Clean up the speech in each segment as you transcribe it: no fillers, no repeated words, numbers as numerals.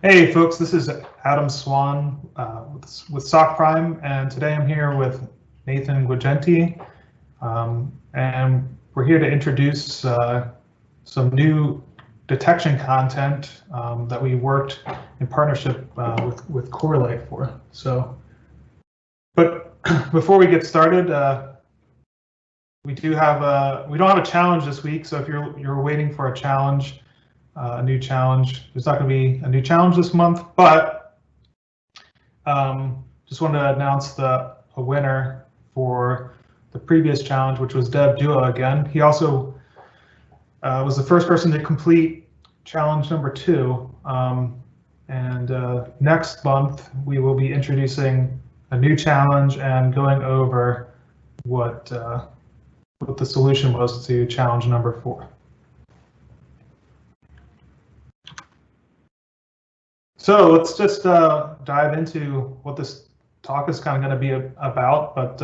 Hey folks, this is Adam Swan with SOC Prime, and today I'm here with Nathan Guagenti, and we're here to introduce some new detection content that we worked in partnership with Corelight for. So, but before we get started, we don't have a challenge this week. So if you're waiting for a challenge, a new challenge, there's not going to be a new challenge this month, but just wanted to announce a winner for the previous challenge, which was Deb Dua again. He also was the first person to complete challenge number 2. And next month, we will be introducing a new challenge and going over what the solution was to challenge number 4. So let's just dive into what this talk is kind of going to be about. But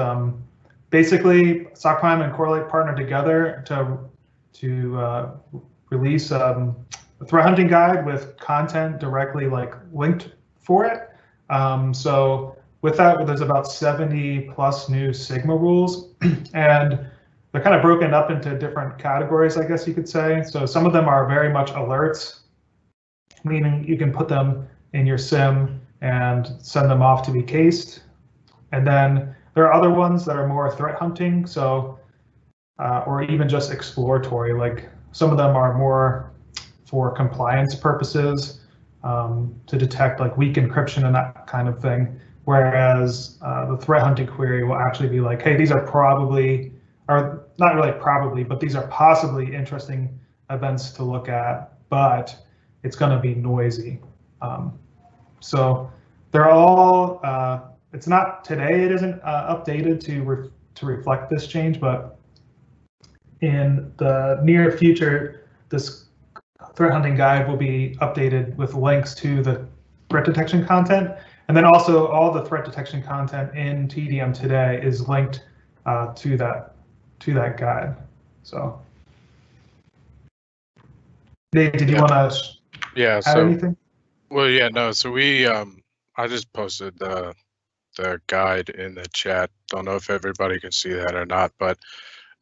basically, SOC Prime and Corelight partnered together to release a threat hunting guide with content directly linked for it. So with that, there's about 70 plus new Sigma rules, and they're kind of broken up into different categories, I guess you could say. So some of them are very much alerts, meaning you can put them in your SIEM and send them off to be cased. And then there are other ones that are more threat hunting, so or even just exploratory. Like some of them are more for compliance purposes, to detect like weak encryption and that kind of thing. Whereas the threat hunting query will actually be like, hey, these are probably, or not really probably, but these are possibly interesting events to look at, but it's going to be noisy. So they're all, it's not today, it isn't updated to reflect this change, but in the near future, this threat hunting guide will be updated with links to the threat detection content. And then also all the threat detection content in TDM today is linked to that guide. So Nate, did you want to add anything? Well, yeah, no. So we, I just posted the guide in the chat. Don't know if everybody can see that or not, but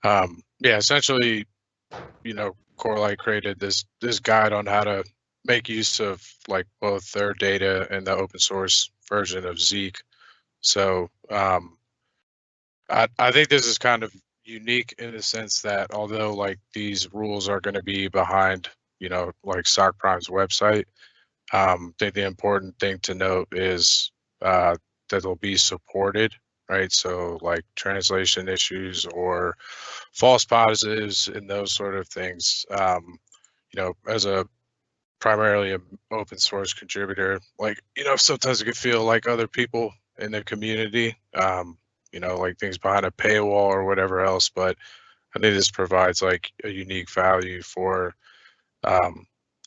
yeah, essentially, Corelight created this guide on how to make use of like both their data and the open source version of Zeek. So I think this is kind of unique in the sense that although like these rules are going to be behind, like SOC Prime's website, I think the important thing to note is that they'll be supported, right? So like translation issues or false positives and those sort of things. As a primarily an open source contributor, like, sometimes it can feel like other people in the community, like things behind a paywall or whatever else. But I think this provides like a unique value for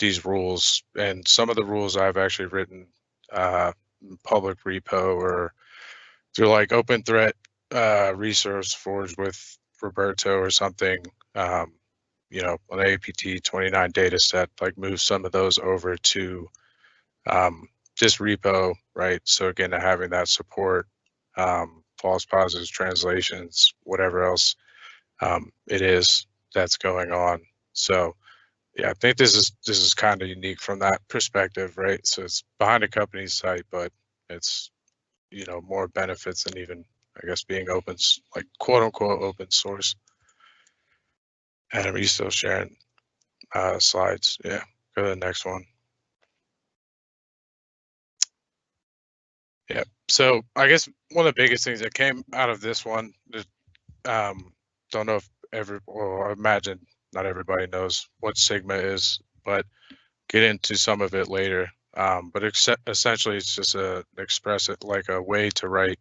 these rules, and some of the rules I've actually written public repo or through like open threat resource forge with Roberto or something, on the APT 29 data set, like move some of those over to just repo, right? So again, having that support, false positives, translations, whatever else it is that's going on. So yeah, I think this is kind of unique from that perspective, right? So it's behind a company's site, but it's more benefits than even, I guess, being open, like quote unquote open source. Adam, are you still sharing slides? Yeah, go to the next one. Yeah, so I guess one of the biggest things that came out of this one, don't know if I imagine not everybody knows what Sigma is, but get into some of it later. But essentially, it's just like a way to write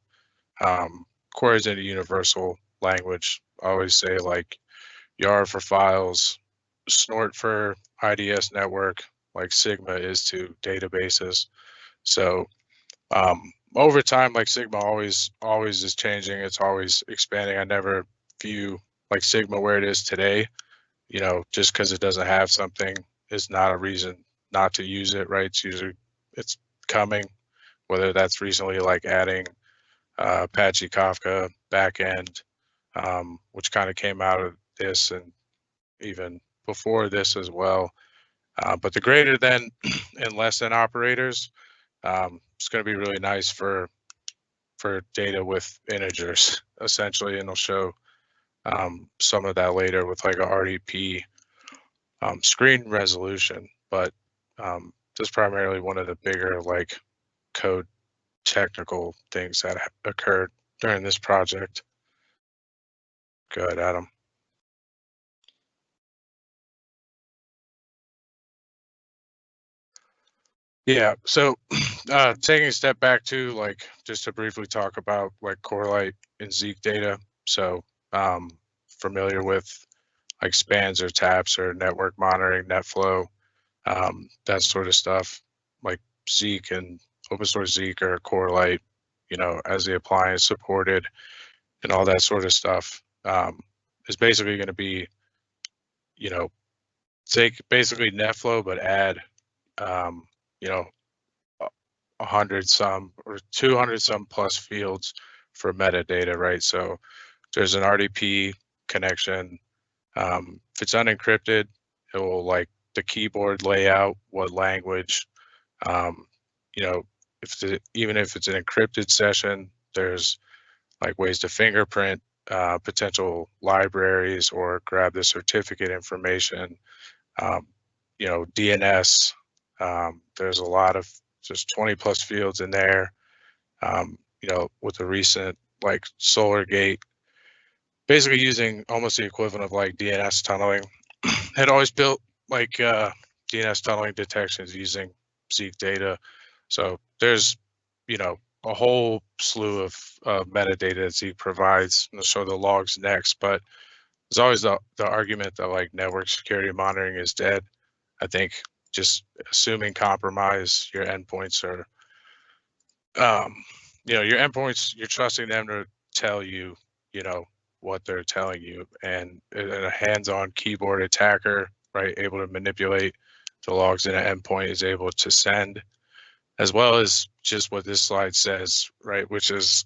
queries in a universal language. I always say like YAR for files, snort for IDS network, like Sigma is to databases. So over time, like Sigma always is changing. It's always expanding. I never view like Sigma where it is today, just because it doesn't have something is not a reason not to use it, right? It's usually it's coming, whether that's recently like adding Apache Kafka backend, which kind of came out of this and even before this as well. But the greater than and less than operators, it's going to be really nice for data with integers essentially, and I'll show some of that later with like a RDP screen resolution. But this is primarily one of the bigger like code technical things that occurred during this project. Go ahead, Adam. Yeah, so taking a step back to like just to briefly talk about like Corelight and Zeek data. So familiar with like spans or taps or network monitoring, NetFlow, that sort of stuff, like Zeek and open source Zeek or Corelight, you know, as the appliance supported and all that sort of stuff, is basically going to be, you know, take basically NetFlow but add, you know, 100 some or 200 some plus fields for metadata, right? So there's an RDP connection. If it's unencrypted, it will like the keyboard layout, what language, you know, even if it's an encrypted session, there's like ways to fingerprint potential libraries or grab the certificate information. You know, DNS, there's a lot of just 20 plus fields in there. You know, with the recent like SolarGate, basically using almost the equivalent of like DNS tunneling, had always built like DNS tunneling detections using Zeek data. So there's, you know, a whole slew of metadata that Zeek provides. And I'll show the logs next, but there's always the argument that like network security monitoring is dead. I think just assuming compromise, your endpoints are, you know, your endpoints, you're trusting them to tell you, you know, what they're telling you. And a hands-on keyboard attacker, right, able to manipulate the logs in an endpoint is able to send, as well as just what this slide says, right, which is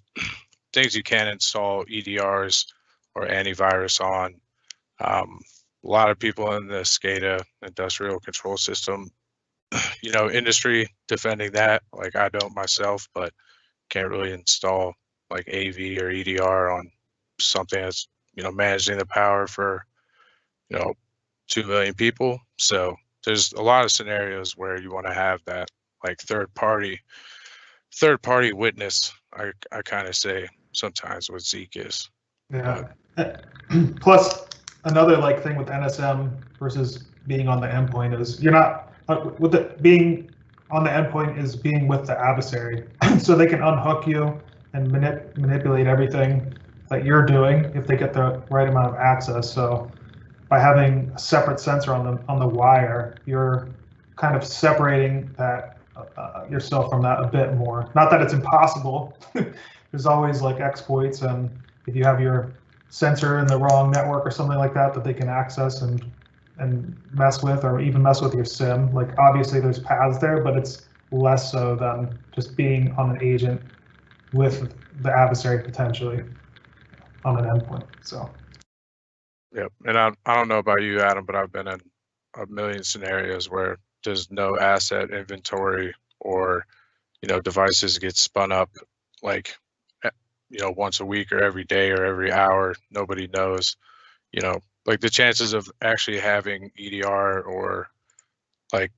things you can install EDRs or antivirus on. A lot of people in the SCADA industrial control system, you know, industry defending that, like I don't myself, but can't really install like AV or EDR on something that's, you know, managing the power for, you know, 2 million people. So there's a lot of scenarios where you want to have that like third party witness, I kind of say sometimes what Zeek is. Yeah. Plus, another like thing with NSM versus being on the endpoint is you're not with it being on the endpoint is being with the adversary, so they can unhook you and manipulate everything that you're doing if they get the right amount of access. So by having a separate sensor on the wire, you're kind of separating that yourself from that a bit more. Not that it's impossible. There's always like exploits, and if you have your sensor in the wrong network or something like that they can access and mess with, or even mess with your SIM. Like obviously there's paths there, but it's less so than just being on an agent with the adversary potentially on an endpoint. So. Yep, and I don't know about you, Adam, but I've been in a million scenarios where there's no asset inventory, or, you know, devices get spun up like, you know, once a week or every day or every hour. Nobody knows, you know, like the chances of actually having EDR or like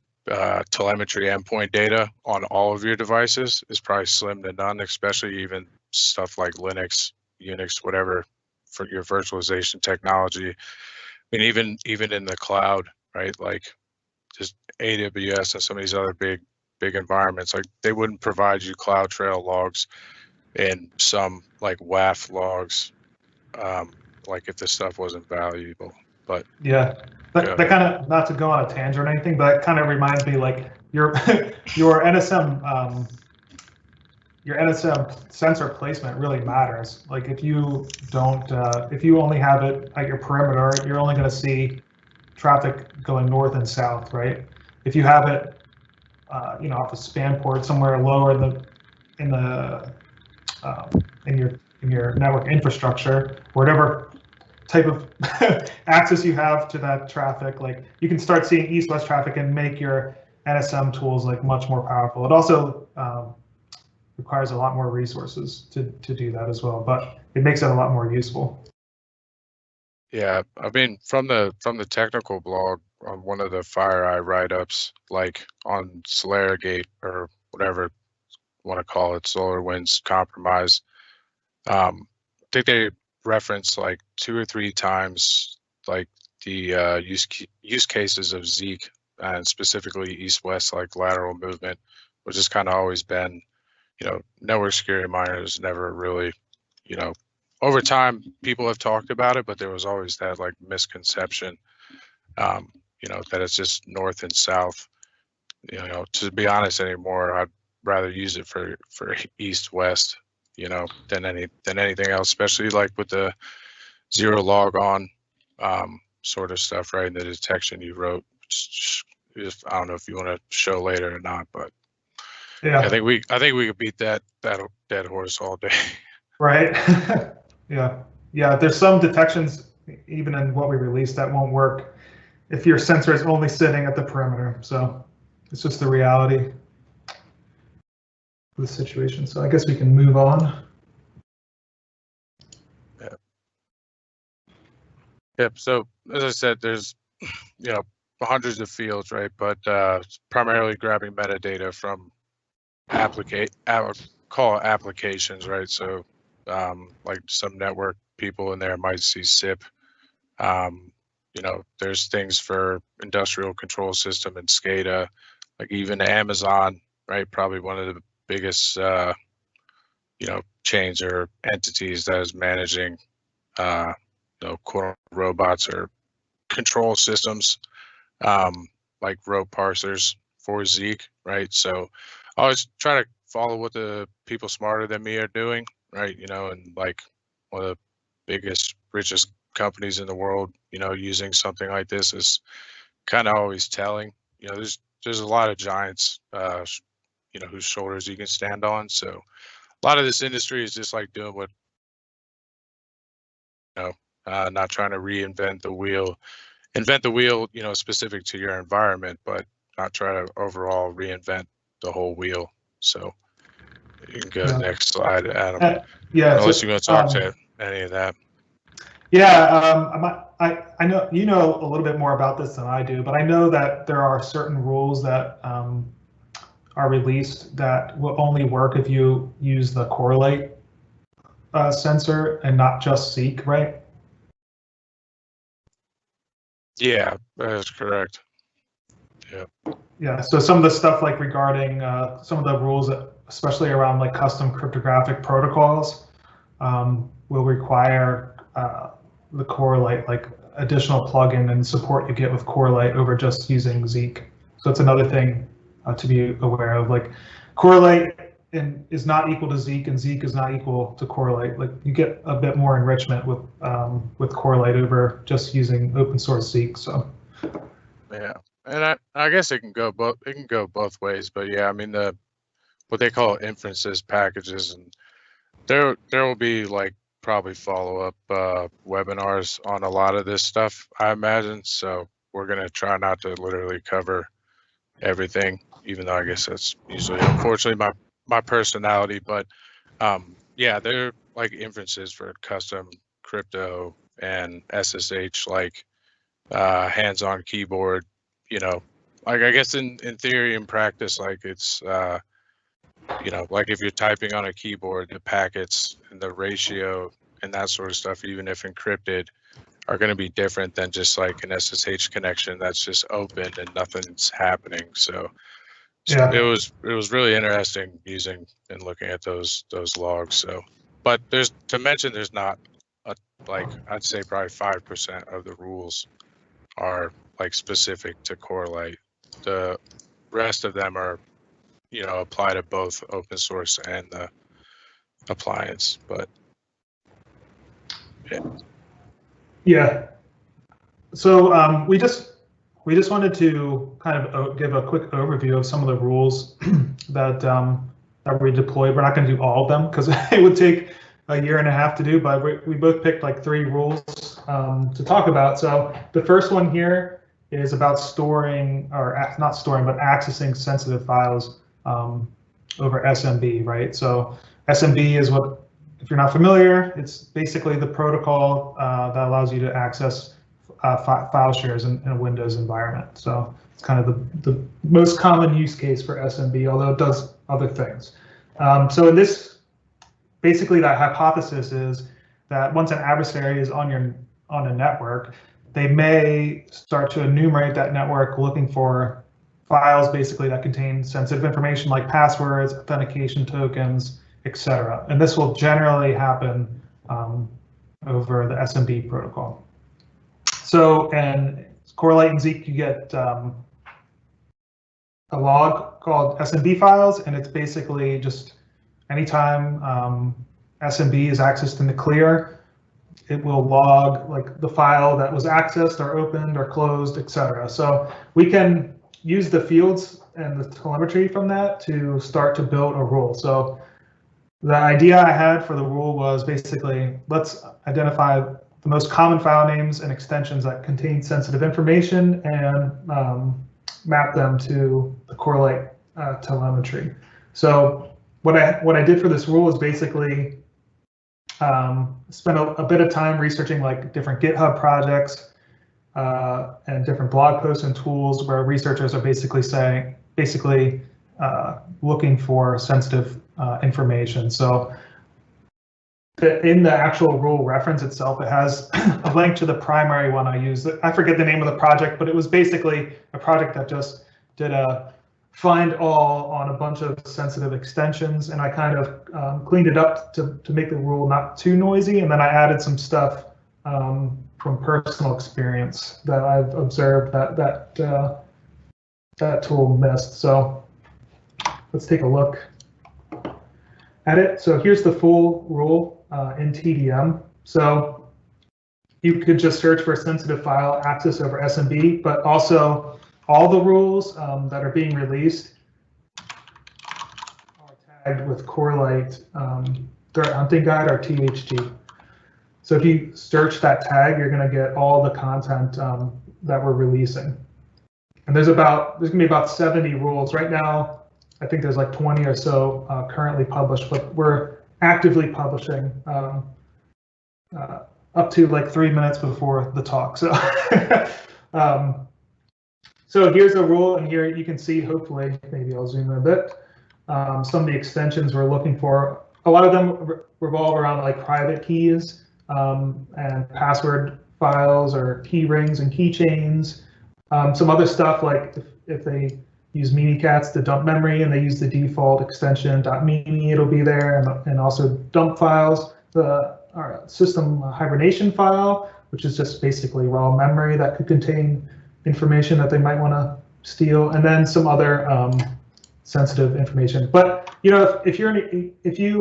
telemetry endpoint data on all of your devices is probably slim to none, especially even stuff like Linux, Unix, whatever, for your virtualization technology. I mean, even in the cloud, right? Like just AWS and some of these other big environments, like they wouldn't provide you CloudTrail logs and some like WAF logs, like if this stuff wasn't valuable. But yeah, that kind of, not to go on a tangent or anything, but it kind of reminds me like your NSM sensor placement really matters. Like if you don't, if you only have it at your perimeter, you're only going to see traffic going north and south, right? If you have it off a span port somewhere lower in your network infrastructure, whatever type of access you have to that traffic, like you can start seeing east-west traffic and make your NSM tools like much more powerful. It also requires a lot more resources to do that as well, but it makes it a lot more useful. Yeah, I mean, from the technical blog on one of the FireEye Ride Ups, like on Solargate or whatever you want to call it, SolarWinds compromise. I think they reference like 2 or 3 times like the use cases of Zeek, and specifically east-west, like lateral movement, which has kind of always been, network security miners never really, over time people have talked about it, but there was always that like misconception, that it's just north and south. To be honest anymore, I'd rather use it for east-west, than anything else, especially like with the zero log on sort of stuff, right? And the detection you wrote, I don't know if you want to show later or not, but yeah, I think we could beat that dead horse all day. Right. yeah. There's some detections even in what we released that won't work if your sensor is only sitting at the perimeter. So it's just the reality of the situation. So I guess we can move on. Yep. So as I said, there's hundreds of fields, right? But primarily grabbing metadata from applications, right? So like some network people in there might see SIP. There's things for industrial control system and SCADA, like even Amazon, right? Probably one of the biggest chains or entities that is managing robots or control systems, like rope parsers for Zeek, right? So I always try to follow what the people smarter than me are doing, right? And like one of the biggest, richest companies in the world, using something like this is kind of always telling. There's a lot of giants, whose shoulders you can stand on. So a lot of this industry is just like doing what, not trying to invent the wheel, specific to your environment, but not try to overall reinvent the whole wheel. So you can go next slide, Adam. Unless you want to talk to any of that. Yeah, I know you know a little bit more about this than I do, but I know that there are certain rules that are released that will only work if you use the Corelight sensor and not just Zeek, right? Yeah, that is correct. Yeah. Yeah. So some of the stuff like regarding some of the rules, especially around like custom cryptographic protocols, will require the Corelight, like additional plugin and support you get with Corelight over just using Zeek. So it's another thing to be aware of. Like Corelight is not equal to Zeek, and Zeek is not equal to Corelight. Like you get a bit more enrichment with Corelight over just using open source Zeek. So yeah, and I guess it can go both ways. But yeah, I mean what they call inferences packages, and there will be like probably follow-up webinars on a lot of this stuff, I imagine. So we're gonna try not to literally cover everything, even though I guess that's usually, unfortunately, my personality. But yeah, they're like inferences for custom crypto and SSH, like hands-on keyboard. Like I guess in theory and practice, like it's like if you're typing on a keyboard, the packets and the ratio and that sort of stuff, even if encrypted, are going to be different than just like an SSH connection that's just open and nothing's happening. So yeah, it was really interesting using and looking at those logs. So, but there's not like I'd say probably 5% of the rules are like specific to Corelight. The rest of them are apply to both open source and the appliance. But yeah. So we just we just wanted to kind of give a quick overview of some of the rules that that we deployed. We're not going to do all of them because it would take a year and a half to do, but we both picked like 3 rules to talk about. So the first one here is about storing, or not storing, but accessing sensitive files over SMB, right? So SMB is what, if you're not familiar, it's basically the protocol that allows you to access file shares in a Windows environment. So it's kind of the most common use case for SMB, although it does other things. So in this, basically that hypothesis is that once an adversary is on a network, they may start to enumerate that network looking for files basically that contain sensitive information like passwords, authentication tokens, etc. And this will generally happen over the SMB protocol. So in Corelight and Zeek, you get a log called SMB files, and it's basically just anytime SMB is accessed in the clear, it will log like the file that was accessed or opened or closed, etc. So we can use the fields and the telemetry from that to start to build a rule. So the idea I had for the rule was basically, let's identify the most common file names and extensions that contain sensitive information and map them to the Corelight telemetry. So what I did for this rule is basically spent a bit of time researching like different GitHub projects and different blog posts and tools where researchers are basically looking for sensitive information. So in the actual rule reference itself, it has a link to the primary one I used. I forget the name of the project, but it was basically a project that just did a find all on a bunch of sensitive extensions, and I kind of cleaned it up to make the rule not too noisy, and then I added some stuff from personal experience that I've observed that tool missed. So let's take a look at it. So here's the full rule in TDM. So you could just search for sensitive file access over SMB, but also all the rules that are being released are tagged with Corelight Threat Hunting Guide, or THG. So if you search that tag, you're going to get all the content that we're releasing. And there's going to be about 70 rules right now. I think there's like 20 or so currently published, but we're actively publishing up to like 3 minutes before the talk. So, so here's a rule, and here you can see, hopefully, maybe I'll zoom in a bit, some of the extensions we're looking for. A lot of them revolve around like private keys and password files or key rings and keychains. Some other stuff like if they use Mimikatz to dump memory and they use the default extension .mimi, it'll be there, and also dump files, our system hibernation file, which is just basically raw memory that could contain information that they might want to steal, and then some other sensitive information. But you know, if you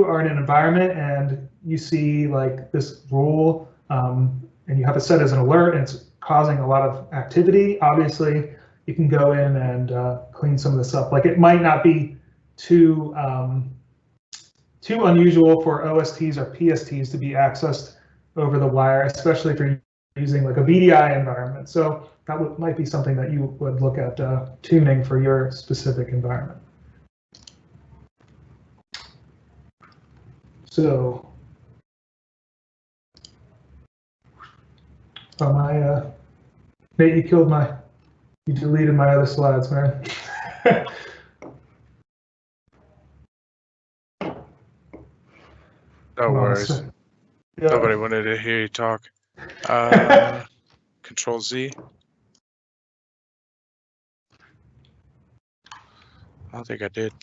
are in an environment and you see like this rule and you have it set as an alert and it's causing a lot of activity, obviously you can go in and clean some of this up. Like it might not be too unusual for OSTs or PSTs to be accessed over the wire, especially if you're using like a VDI environment. So that might be something that you would look at tuning for your specific environment. So, Nate, you deleted my other slides, man. No worries. Yeah. Nobody wanted to hear you talk. Control Z. I don't think I did.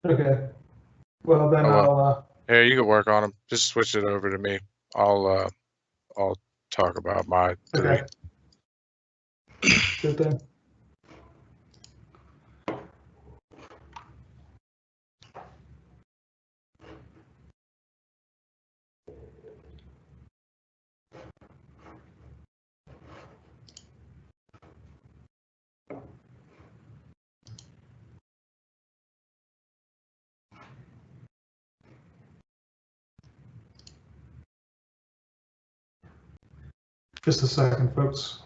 Okay. Well, then Here, you can work on them. Just switch it over to me. I'll talk about my 3. Okay. Good thing. Just a second, folks.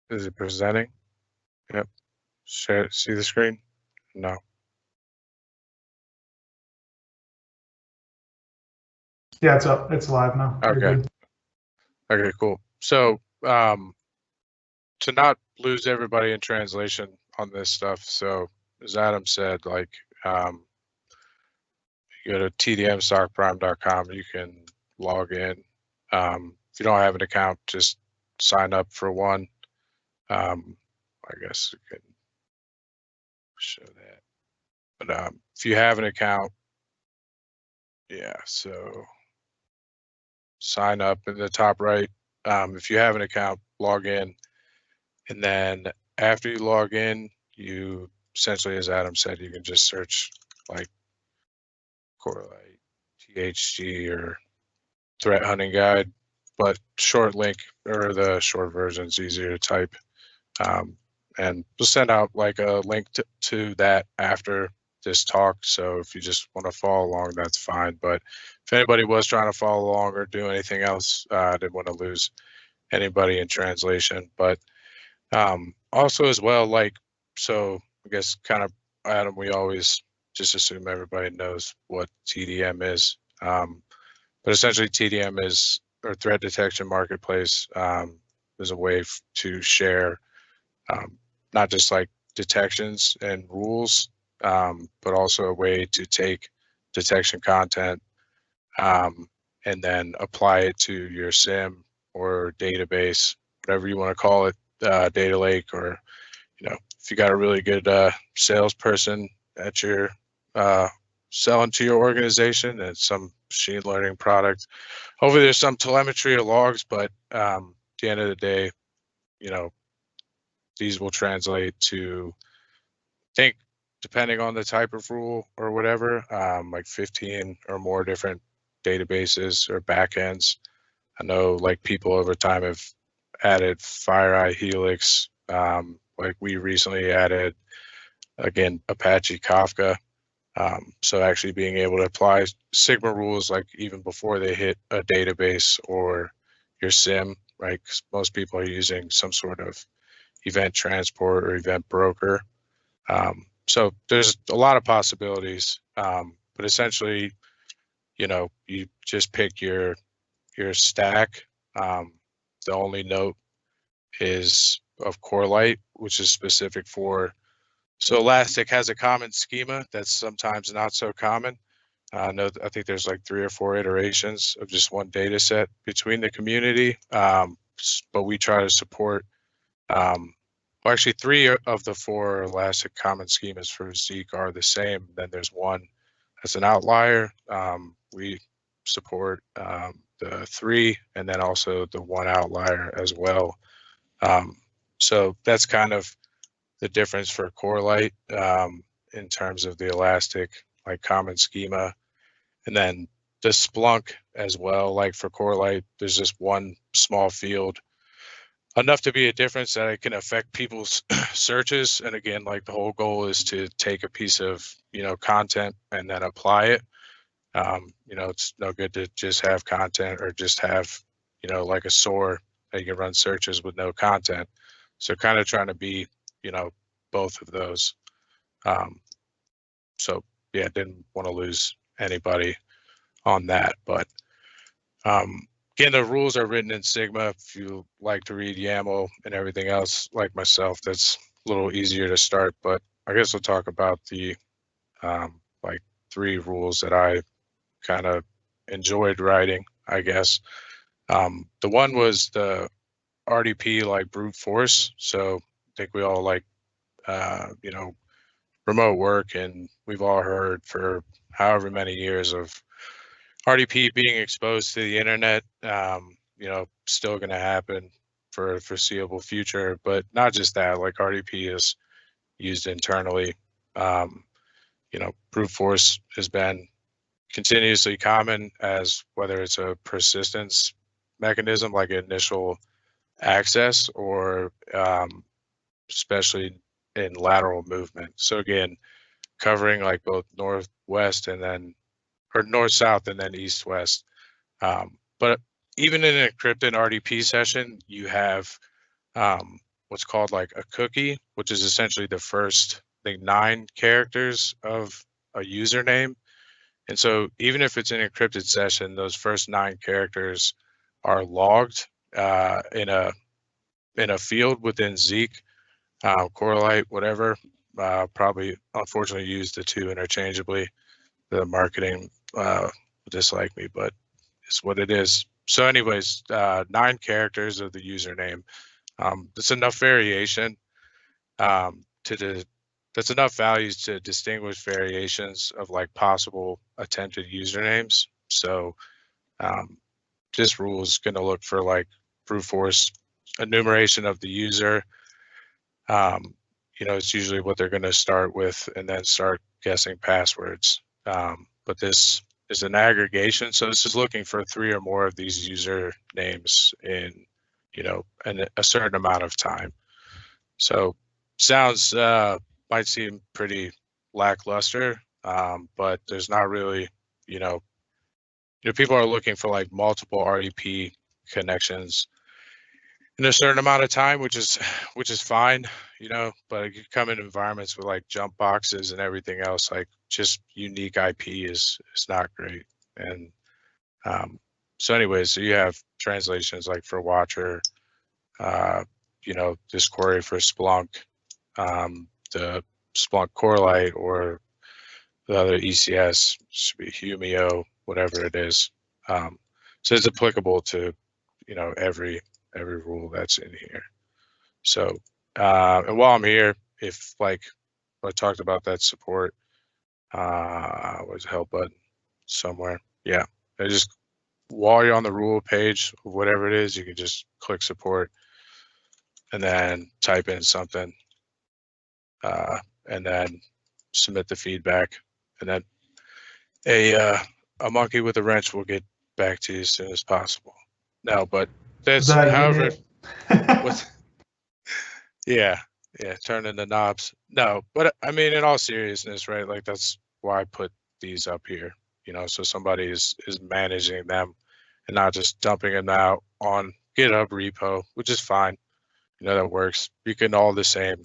Is it presenting? Yep. Share, see the screen? No. Yeah, it's up. It's live now. Okay. Okay, cool. So to not lose everybody in translation on this stuff, so as Adam said, like you go to tdmsocprime.com, you can log in. If you don't have an account, just sign up for one. I guess you can show that. But if you have an account, yeah, so sign up in the top right. If you have an account, log in. And then after you log in, you essentially, as Adam said, you can just search like Corelight, THG, or threat hunting guide, but short link or the short version is easier to type. And we'll send out like a link to that after this talk. So if you just want to follow along, that's fine. But if anybody was trying to follow along or do anything else, I didn't want to lose anybody in translation. But also as well, like, so I guess kind of, Adam, we always just assume everybody knows what TDM is. But essentially TDM is, or Threat Detection Marketplace, is a way to share not just like detections and rules, but also a way to take detection content and then apply it to your SIEM or database, whatever you want to call it, data lake, or, you know, if you got a really good salesperson at your selling to your organization and some machine learning product, hopefully there's some telemetry or logs, but at the end of the day, you know, these will translate to, I think, depending on the type of rule or whatever, like 15 or more different databases or backends. I know like people over time have added FireEye Helix. Like we recently added, again, Apache Kafka. So actually being able to apply Sigma rules like even before they hit a database or your SIEM, right? 'Cause most people are using some sort of event transport or event broker. So there's a lot of possibilities, but essentially, you know, you just pick your stack. The only note is of Corelight, which is specific for, so Elastic has a common schema that's sometimes not so common. I think there's like 3 or 4 iterations of just one data set between the community, but we try to support well, actually 3 of the 4 Elastic common schemas for Zeek are the same. Then there's one that's an outlier. We support the 3 and then also the 1 outlier as well. So that's kind of the difference for Corelight in terms of the Elastic like common schema. And then the Splunk as well, like for Corelight, there's just one small field, enough to be a difference that it can affect people's searches. And again, like the whole goal is to take a piece of, you know, content and then apply it. You know, it's no good to just have content or just have, you know, like a SOAR that you can run searches with no content. So kind of trying to be, you know, both of those. So yeah, didn't want to lose anybody on that, but again, the rules are written in Sigma. If you like to read YAML and everything else, like myself, that's a little easier to start. But I guess we'll talk about the like 3 rules that I kind of enjoyed writing, I guess. The one was the RDP like brute force. So I think we all like, you know, remote work, and we've all heard for however many years of RDP being exposed to the internet. You know, still going to happen for a foreseeable future, but not just that, like RDP is used internally. You know, brute force has been continuously common, as whether it's a persistence mechanism like initial access or especially in lateral movement. So again, covering like both northwest and then, or north south and then east west. But even in an encrypted RDP session, you have what's called like a cookie, which is essentially the first, I think, 9 characters of a username. And so even if it's an encrypted session, those first 9 characters are logged in a field within Zeek, Corelight, whatever. Probably, unfortunately, use the 2 interchangeably. The marketing will dislike me, but it's what it is. So anyways, 9 characters of the username. That's enough variation that's enough values to distinguish variations of like possible attempted usernames. So this rule is going to look for like brute force enumeration of the user. It's usually what they're going to start with and then start guessing passwords. But this is an aggregation. So this is looking for 3 or more of these user names in, a certain amount of time. So sounds might seem pretty lackluster, but there's not really, people are looking for like multiple RDP connections in a certain amount of time, which is fine, but you come in environments with like jump boxes and everything else, like just unique IP is not great. And so anyways, so you have translations like for Watcher, this query for Splunk, the Splunk Corelight, or the other ECS should be Humio, whatever it is. So it's applicable to, every rule that's in here. So, and while I'm here, if like I talked about that support, where's the help button? Somewhere. Yeah. I just, while you're on the rule page, whatever it is, you can just click support and then type in something, and then submit the feedback, and then a monkey with a wrench will get back to you as soon as possible. No, but that's however. Yeah, turning the knobs. No, but I mean, in all seriousness, right? Like that's why I put these up here. So somebody is managing them and not just dumping them out on GitHub repo, which is fine. That works. You can all the same,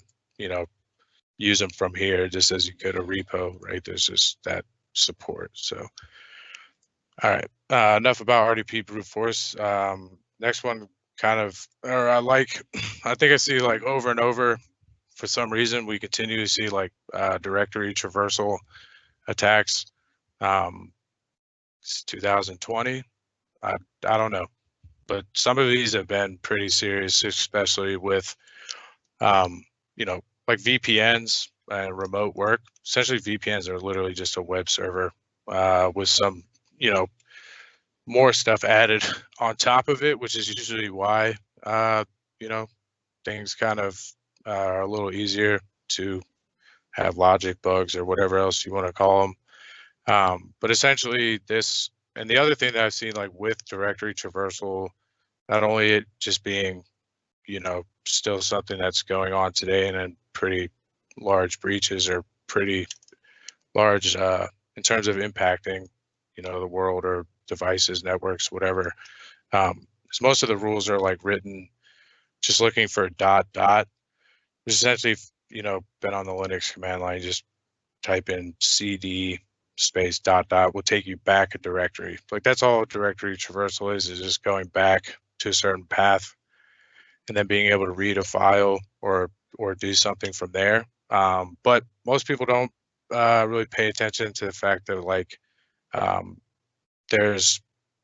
use them from here just as you could a repo, right? There's just that support. So, all right, enough about RDP Brute Force. Next one I think I see like over and over, for some reason, we continue to see like directory traversal attacks. It's 2020. I don't know, but some of these have been pretty serious, especially with, like VPNs and remote work. Essentially, VPNs are literally just a web server with some, more stuff added on top of it, which is usually why, things kind of are a little easier to have logic bugs or whatever else you want to call them. But essentially this, and the other thing that I've seen like with directory traversal, not only it just being, still something that's going on today and in pretty large breaches or pretty large in terms of impacting, the world or devices, networks, whatever. Because most of the rules are like written just looking for ... which essentially, been on the Linux command line, just type in cd space ... will take you back a directory. Like that's all directory traversal is just going back to a certain path and then being able to read a file or do something from there. But most people don't really pay attention to the fact that like there's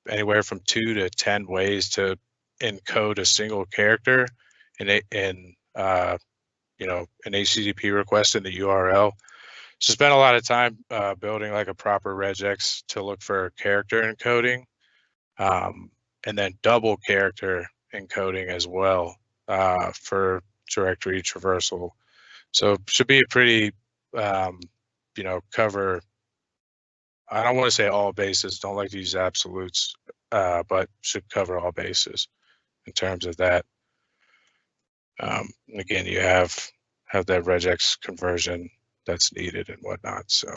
anywhere from 2 to 10 ways to encode a single character in an HTTP request in the URL. So spend a lot of time building like a proper regex to look for character encoding, and then double character encoding as well for directory traversal. So should be a pretty, cover, I don't want to say all bases, don't like to use absolutes, but should cover all bases in terms of that. Again, you have that regex conversion that's needed and whatnot. So,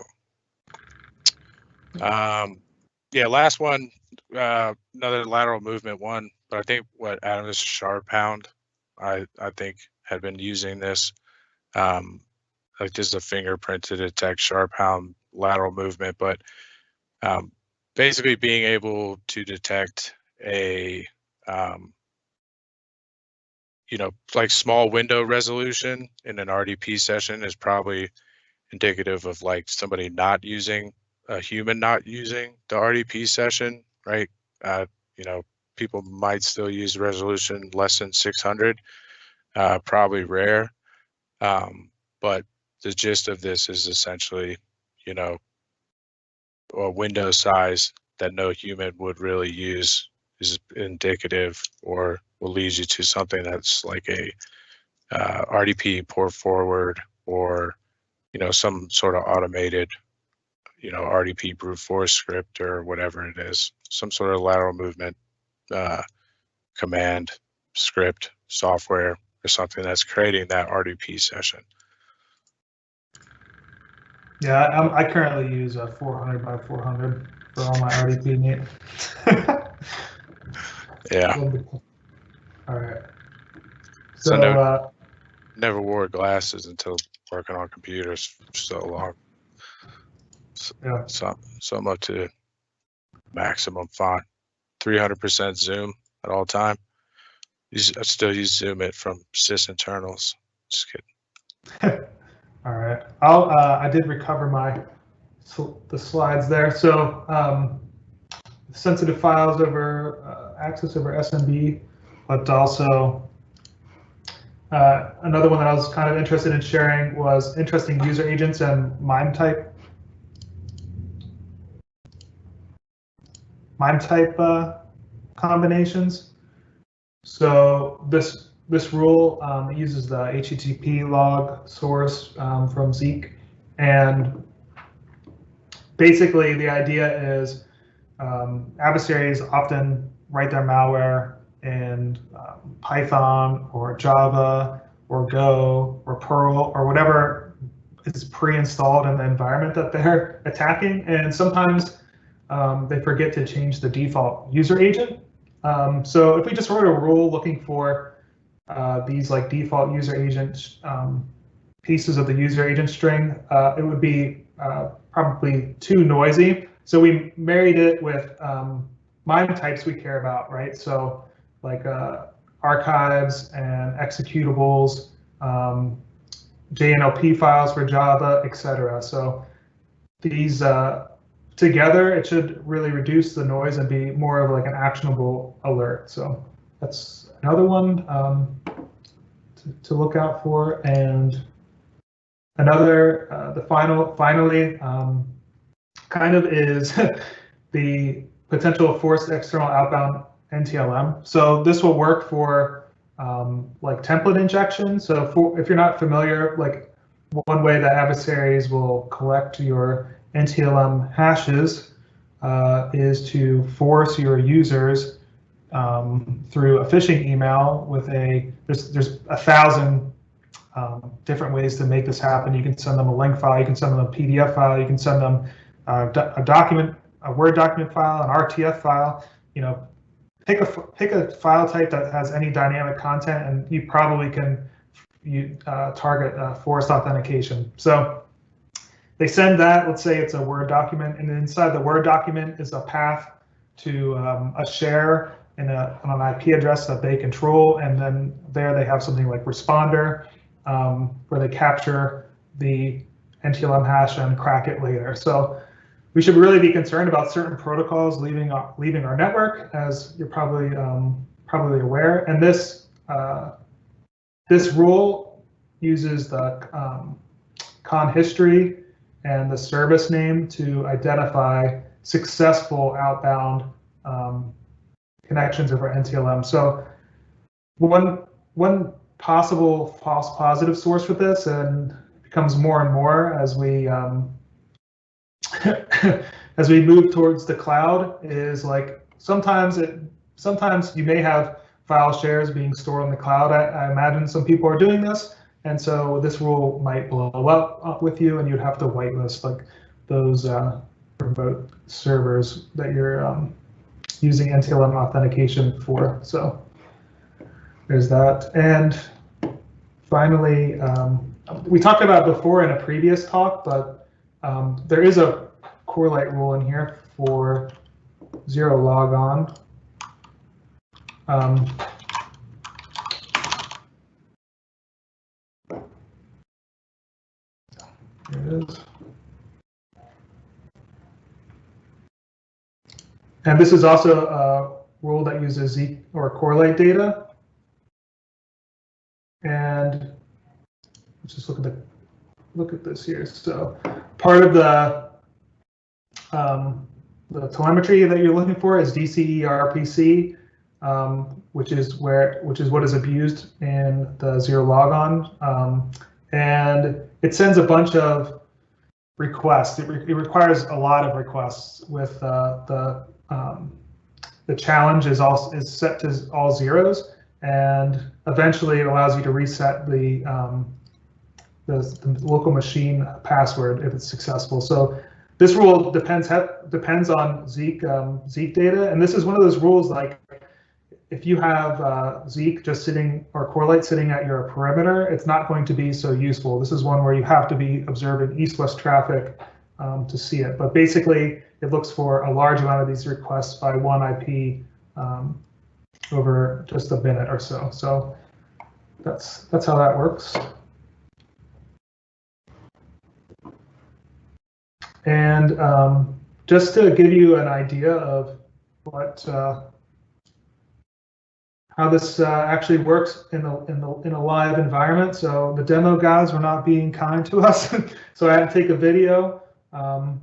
yeah, last one, another lateral movement one, but I think what Adam is Sharpound, I think had been using this, like just a fingerprint to detect Sharpound lateral movement, but basically being able to detect a like small window resolution in an RDP session is probably indicative of like somebody not using a human not using the RDP session, right? People might still use resolution less than 600, probably rare. But the gist of this is essentially, a window size that no human would really use is indicative or will lead you to something that's like a RDP port forward or some sort of automated RDP brute force script or whatever it is, some sort of lateral movement command script software or something that's creating that RDP session. Yeah, I currently use a 400 by 400 for all my RDP needs. Yeah. All right. So never wore glasses until working on computers for so long. Yeah. So I'm up to maximum font, 300% zoom at all time. I still use zoom it from sys internals. Just kidding. All right. I did recover the slides there. So sensitive files over access over SMB, but also another one that I was kind of interested in sharing was interesting user agents and MIME type combinations. So this rule uses the HTTP log source from Zeek, and basically the idea is adversaries often write their malware in Python or Java or Go or Perl or whatever is pre-installed in the environment that they're attacking, and sometimes they forget to change the default user agent. So if we just wrote a rule looking for these like default user agent pieces of the user agent string, it would be probably too noisy. So we married it with MIME types we care about, right? So like archives and executables, JNLP files for Java, etc. So these together, it should really reduce the noise and be more of like an actionable alert. So that's another one to look out for. And another, finally, kind of is the potential forced external outbound NTLM. So this will work for like template injection. So if you're not familiar, like one way that adversaries will collect your NTLM hashes is to force your users through a phishing email with there's 1,000 different ways to make this happen. You can send them a link file, you can send them a PDF file, you can send them a document, a Word document file, an RTF file. Pick a file type that has any dynamic content, and you probably can target forced authentication. So they send that, let's say it's a Word document, and inside the Word document is a path to a share on an IP address that they control, and then there they have something like responder, where they capture the NTLM hash and crack it later. So we should really be concerned about certain protocols leaving our network, as you're probably aware. And this rule uses the con history and the service name to identify successful outbound connections over NTLM. So one possible false positive source for this, and becomes more and more as we as we move towards the cloud, is like sometimes you may have file shares being stored on the cloud. I imagine some people are doing this, and so this rule might blow up with you, and you'd have to whitelist like those remote servers that you're using NTLM authentication for. So there's that. And finally, we talked about before in a previous talk, but there is a Corelight rule in here for zero logon. Here it is. And this is also a rule that uses Zeek or Corelight data. And let's just look at this here. So part of the telemetry that you're looking for is DCE RPC, which is what is abused in the zero logon, and it sends a bunch of requests. It requires a lot of requests. With the challenge is set to all zeros, and eventually it allows you to reset the local machine password if it's successful. So this rule depends on Zeek data, and this is one of those rules, like if you have Zeek just sitting or Corelight sitting at your perimeter, it's not going to be so useful. This is one where you have to be observing east-west traffic to see it. But basically, it looks for a large amount of these requests by one IP over just a minute or so. So that's how that works. And just to give you an idea of what how this actually works in a live environment. So the demo guys were not being kind to us, so I had to take a video, and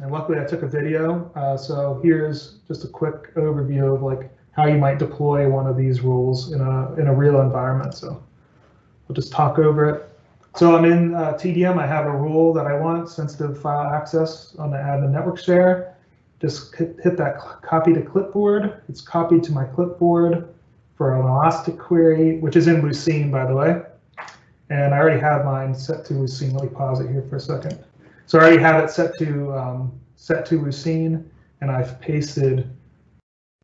luckily I took a video. So here's just a quick overview of like how you might deploy one of these rules in a real environment. So we'll just talk over it. So I'm in TDM. I have a rule that I want, sensitive file access on the admin network share. Just hit that copy to clipboard. It's copied to my clipboard for an elastic query, which is in Lucene, by the way. And I already have mine set to Lucene. Let me pause it here for a second. So I already have it set to Lucene, and I've pasted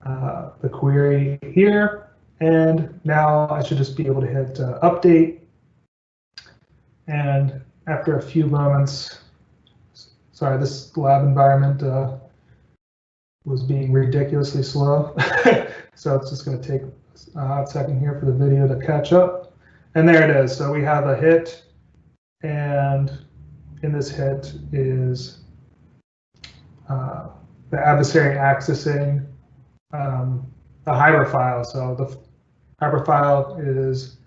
the query here. And now I should just be able to hit update. And after a few moments, sorry, this lab environment was being ridiculously slow. So it's just going to take a hot second here for the video to catch up. And there it is. So we have a hit, and in this hit is the adversary accessing the hyper file. So the hyper file is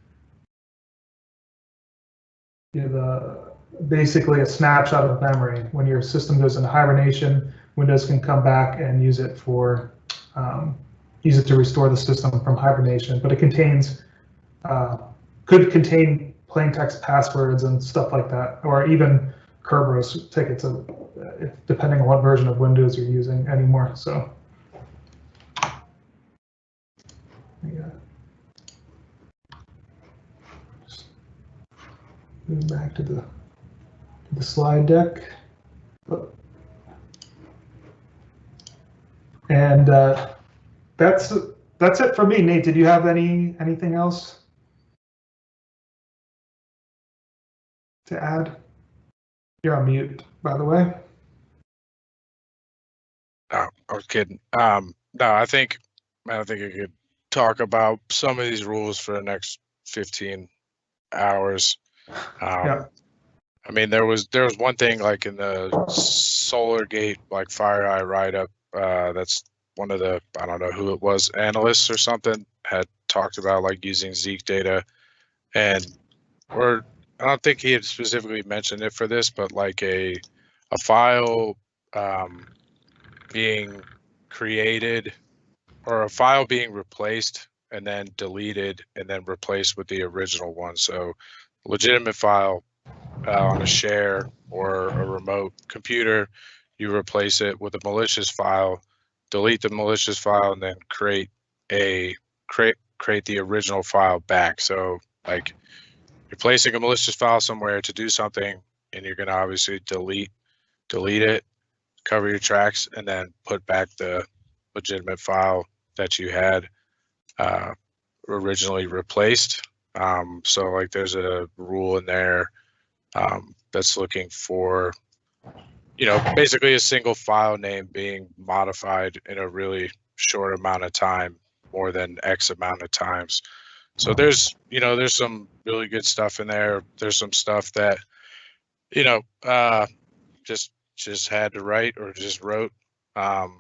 basically a snapshot of memory. When your system goes into hibernation, Windows can come back and use it to restore the system from hibernation. But it could contain plain text passwords and stuff like that, or even Kerberos tickets, depending on what version of Windows you're using anymore. So yeah. Move back to the slide deck. And that's it for me. Nate, did you have anything else to add? You're on mute, by the way. No, I was kidding. No, I think I could talk about some of these rules for the next 15 hours. Yeah. I mean, there was one thing like in the SolarGate, like FireEye Ride Up. That's one of the, I don't know who it was, analysts or something, had talked about like using Zeek data, and I don't think he had specifically mentioned it for this, but like a file being created or a file being replaced and then deleted and then replaced with the original one. So legitimate file on a share or a remote computer, you replace it with a malicious file, delete the malicious file, and then create the original file back. So like you're placing a malicious file somewhere to do something, and you're going to obviously delete it, cover your tracks, and then put back the legitimate file that you had originally replaced. So like there's a rule in there that's looking for, basically a single file name being modified in a really short amount of time, more than X amount of times. So there's some really good stuff in there. There's some stuff that, just had to write or just wrote, but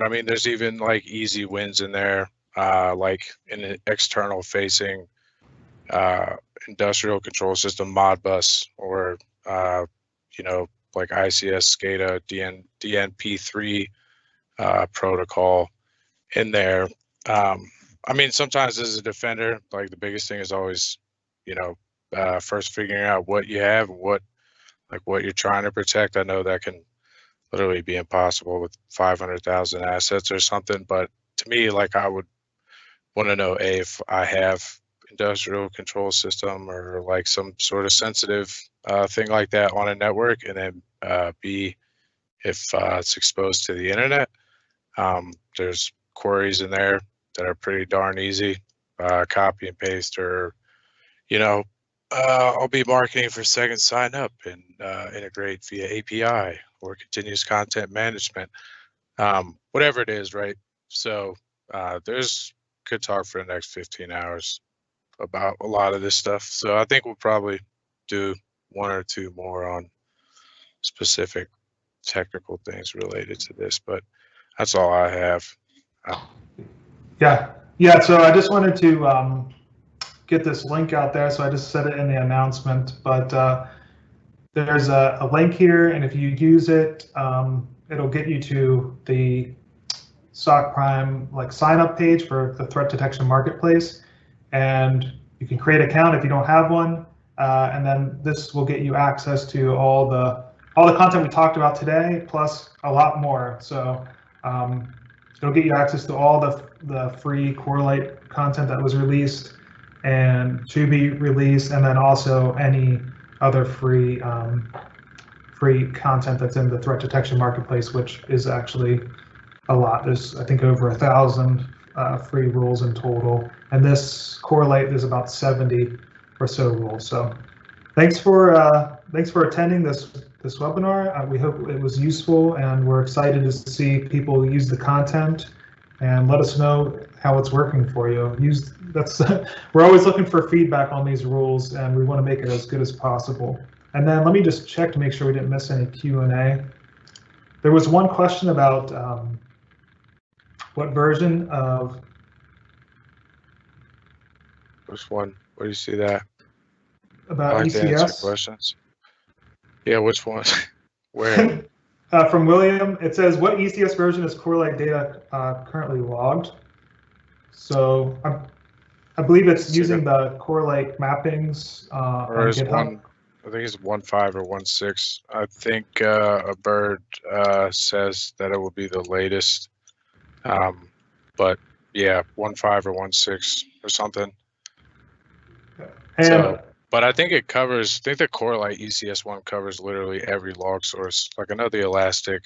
I mean, there's even like easy wins in there, like in an external facing industrial control system Modbus, or, like ICS SCADA DNP3 protocol in there. I mean, sometimes as a defender, like the biggest thing is always, first figuring out what you have, what you're trying to protect. I know that can literally be impossible with 500,000 assets or something, but to me, like I would want to know if I have industrial control system or like some sort of sensitive thing like that on a network, and then B, if it's exposed to the internet. There's queries in there that are pretty darn easy, copy and paste, or I'll be marketing for second sign up and integrate via API or continuous content management, whatever it is, right? So there's good talk for the next 15 hours about a lot of this stuff. So I think we'll probably do one or two more on specific technical things related to this, but that's all I have. Yeah. So I just wanted to get this link out there. So I just said it in the announcement, but there's a link here, and if you use it, it'll get you to the SOC Prime sign up page for the threat detection marketplace, and you can create an account if you don't have one, and then this will get you access to all the content we talked about today, plus a lot more. So it'll get you access to all the free Corelight content that was released and to be released, and then also any other free content that's in the threat detection marketplace, which is actually a lot. There's, I think, over 1,000 free rules in total, and this Corelight is about 70 or so rules. So thanks for attending this webinar. We hope it was useful, and we're excited to see people use the content, and let us know how it's working for you. We're always looking for feedback on these rules, and we want to make it as good as possible. And then let me just check to make sure we didn't miss any Q&A. There was one question about what version of... Which one? Where do you see that? About I like ECS? to answer questions. Yeah, which one? Where? From William, it says, what ECS version is Corelight data currently logged? So I believe it's using the Corelight mappings on GitHub. I think it's 1.5 or 1.6. I think a bird says that it will be the latest. But yeah, 1.5 or 1.6 or something. And but I think it covers, I think the Corelight ECS one covers literally every log source. Like I know the Elastic,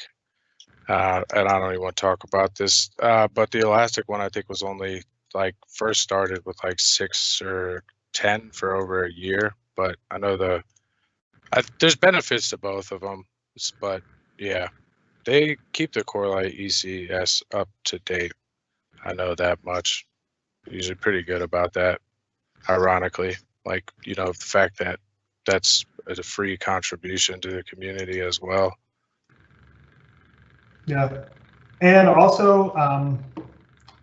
and I don't even want to talk about this, but the Elastic one I think was only first started with 6 or 10 for over a year. But I know there's benefits to both of them, but yeah, they keep the Corelight ECS up to date. I know that much. They're usually pretty good about that, ironically. The fact that that's a free contribution to the community as well. Yeah, and also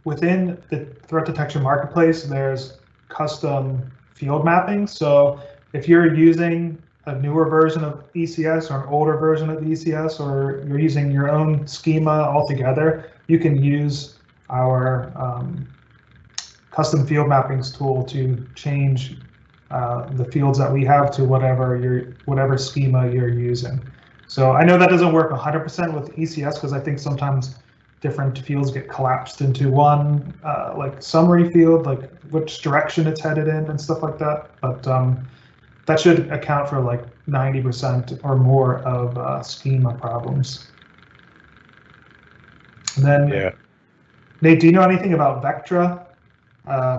within the threat detection marketplace, there's custom field mapping. So if you're using a newer version of ECS or an older version of ECS, or you're using your own schema altogether, you can use our custom field mappings tool to change the fields that we have to whatever schema you're using. So I know that doesn't work 100% with ECS, because I think sometimes different fields get collapsed into one summary field, like which direction it's headed in and stuff like that. But that should account for 90% or more of schema problems. And then, Yeah. Nate, do you know anything about Vectra?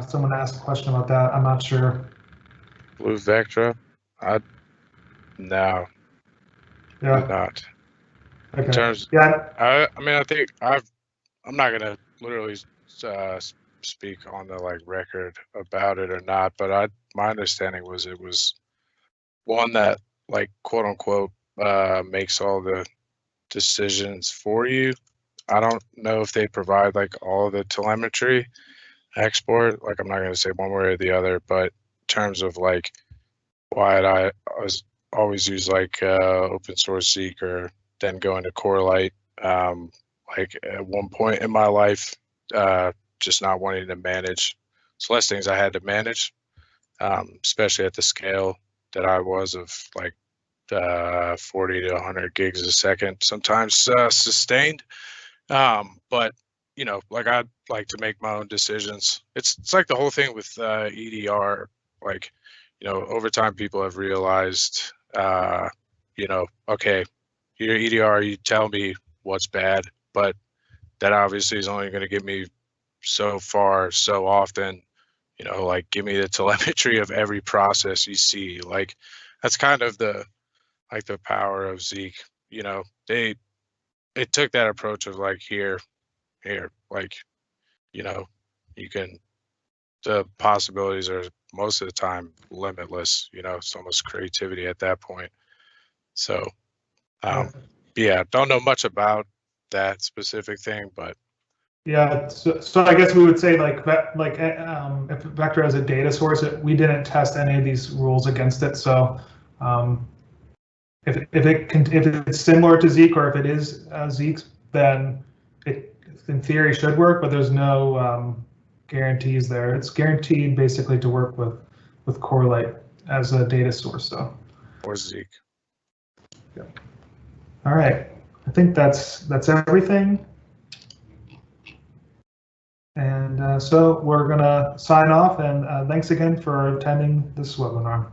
Someone asked a question about that. I'm not sure. Blue Vectra? No, Yeah. do not. Okay. In terms, yeah. I mean, I think I'm not gonna literally speak on the like record about it or not, but my understanding was it was one that like quote unquote makes all the decisions for you. I don't know if they provide like all the telemetry export. Like I'm not gonna say one way or the other, but in terms of like why I was always use like open source Zeek or then going to Corelight. Like at one point in my life, just not wanting to manage. It's less things I had to manage, especially at the scale that I was of like 40 to 100 gigs a second, sometimes sustained. But you know, like I'd like to make my own decisions. It's like the whole thing with EDR. Like, you know, over time people have realized, you know, okay, your EDR, you tell me what's bad, but that obviously is only going to get me so far, so often. You know, like give me the telemetry of every process you see. Like that's kind of the power of Zeek. You know, it took that approach of like here, like, you know, you can, the possibilities are most of the time limitless. You know, it's almost creativity at that point. So yeah, don't know much about that specific thing, but yeah. So I guess we would say like if Vectra is a data source, we didn't test any of these rules against it. So if it's similar to Zeek or if it is Zeek, then it in theory should work, but there's no guarantees there. It's guaranteed basically to work with Corelight as a data source. So or Zeek. Yeah. All right, I think that's everything. And so we're gonna sign off, and thanks again for attending this webinar.